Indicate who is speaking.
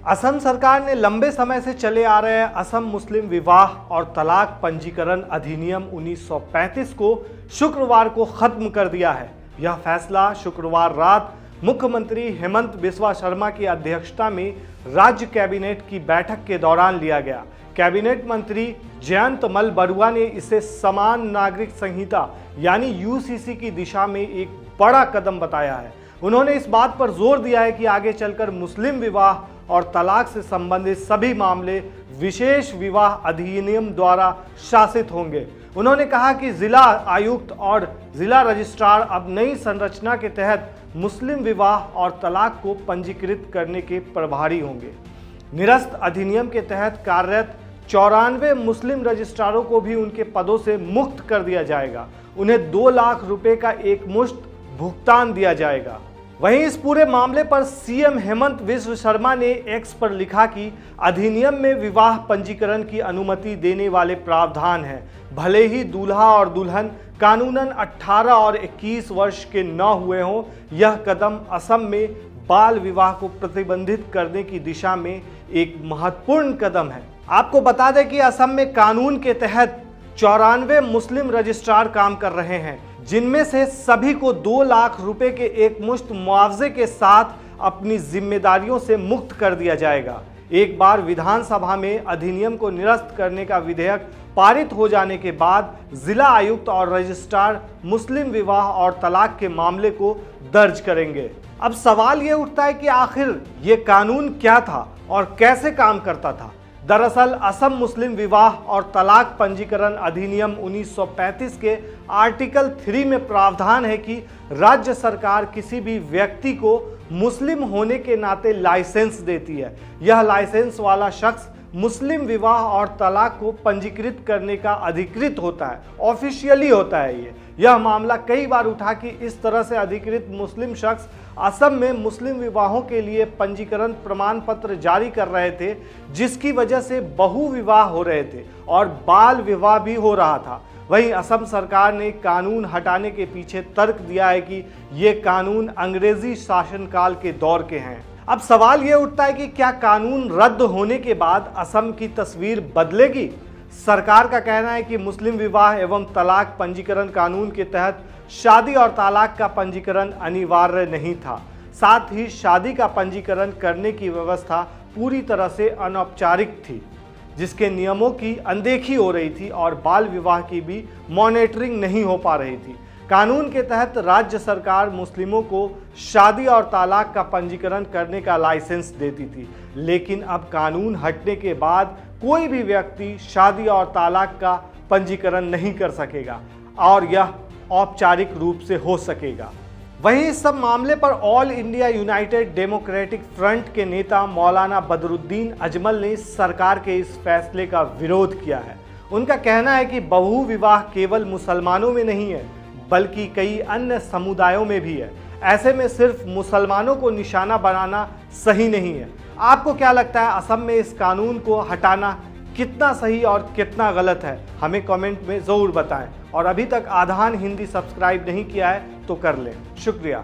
Speaker 1: असम सरकार ने लंबे समय से चले आ रहे असम मुस्लिम विवाह और तलाक पंजीकरण अधिनियम 1935 को शुक्रवार को खत्म कर दिया है। यह फैसला शुक्रवार रात मुख्यमंत्री हेमंत बिस्वा शर्मा की अध्यक्षता में राज्य कैबिनेट की बैठक के दौरान लिया गया। कैबिनेट मंत्री जयंत मल बरुआ ने इसे समान नागरिक संहिता यानी यूसीसी की दिशा में एक बड़ा कदम बताया है। उन्होंने इस बात पर जोर दिया है कि आगे चलकर मुस्लिम विवाह और तलाक से संबंधित सभी मामले विशेष विवाह अधिनियम द्वारा शासित होंगे। उन्होंने कहा कि जिला आयुक्त और जिला रजिस्ट्रार अब नई संरचना के तहत मुस्लिम विवाह और तलाक को पंजीकृत करने के प्रभारी होंगे। निरस्त अधिनियम के तहत कार्यरत 94 मुस्लिम रजिस्ट्रारों को भी उनके पदों से मुक्त कर दिया जाएगा। उन्हें 2 लाख रुपए का एकमुश्त भुगतान दिया जाएगा। वहीं इस पूरे मामले पर सीएम हेमंत बिस्वा शर्मा ने एक्स पर लिखा कि अधिनियम में विवाह पंजीकरण की अनुमति देने वाले प्रावधान हैं। भले ही दूल्हा और दुल्हन कानूनन 18 और 21 वर्ष के न हुए हों, यह कदम असम में बाल विवाह को प्रतिबंधित करने की दिशा में एक महत्वपूर्ण कदम है। आपको बता दें कि असम में कानून के तहत 94 मुस्लिम रजिस्ट्रार काम कर रहे हैं, जिनमें से सभी को 2 लाख रुपए के एकमुश्त मुआवजे के साथ अपनी जिम्मेदारियों से मुक्त कर दिया जाएगा। एक बार विधानसभा में अधिनियम को निरस्त करने का विधेयक पारित हो जाने के बाद जिला आयुक्त और रजिस्ट्रार मुस्लिम विवाह और तलाक के मामले को दर्ज करेंगे। अब सवाल ये उठता है कि आखिर ये कानून क्या था और कैसे काम करता था। दरअसल असम मुस्लिम विवाह और तलाक पंजीकरण अधिनियम 1935 के आर्टिकल 3 में प्रावधान है कि राज्य सरकार किसी भी व्यक्ति को मुस्लिम होने के नाते लाइसेंस देती है। यह लाइसेंस वाला शख्स मुस्लिम विवाह और तलाक को पंजीकृत करने का अधिकृत होता है, ऑफिशियली होता है। यह मामला कई बार उठा कि इस तरह से अधिकृत मुस्लिम शख्स असम में मुस्लिम विवाहों के लिए पंजीकरण प्रमाण पत्र जारी कर रहे थे, जिसकी वजह से बहु विवाह हो रहे थे और बाल विवाह भी हो रहा था। वहीं असम सरकार ने कानून हटाने के पीछे तर्क दिया है कि ये कानून अंग्रेजी शासनकाल के दौर के हैं। अब सवाल ये उठता है कि क्या कानून रद्द होने के बाद असम की तस्वीर बदलेगी? सरकार का कहना है कि मुस्लिम विवाह एवं तलाक पंजीकरण कानून के तहत शादी और तलाक का पंजीकरण अनिवार्य नहीं था। साथ ही शादी का पंजीकरण करने की व्यवस्था पूरी तरह से अनौपचारिक थी, जिसके नियमों की अनदेखी हो रही थी और बाल विवाह की भी मॉनिटरिंग नहीं हो पा रही थी। कानून के तहत राज्य सरकार मुस्लिमों को शादी और तलाक का पंजीकरण करने का लाइसेंस देती थी, लेकिन अब कानून हटने के बाद कोई भी व्यक्ति शादी और तलाक का पंजीकरण नहीं कर सकेगा और यह औपचारिक रूप से हो सकेगा। वहीं इस सब मामले पर all India United democratic front के नेता मौलाना बदरुद्दीन अजमल ने सरकार के इस फैसले का विरोध किया है। उनका कहना है कि बहु विवाह केवल मुसलमानों में नहीं है, बल्कि कई अन्य समुदायों में भी है। ऐसे में सिर्फ मुसलमानों को निशाना बनाना सही नहीं है। आपको क्या लगता है, असम में इस कानून को हटाना कितना सही और कितना गलत है? हमें कमेंट में ज़रूर बताएं और अभी तक आधान हिंदी सब्सक्राइब नहीं किया है तो कर लें। शुक्रिया।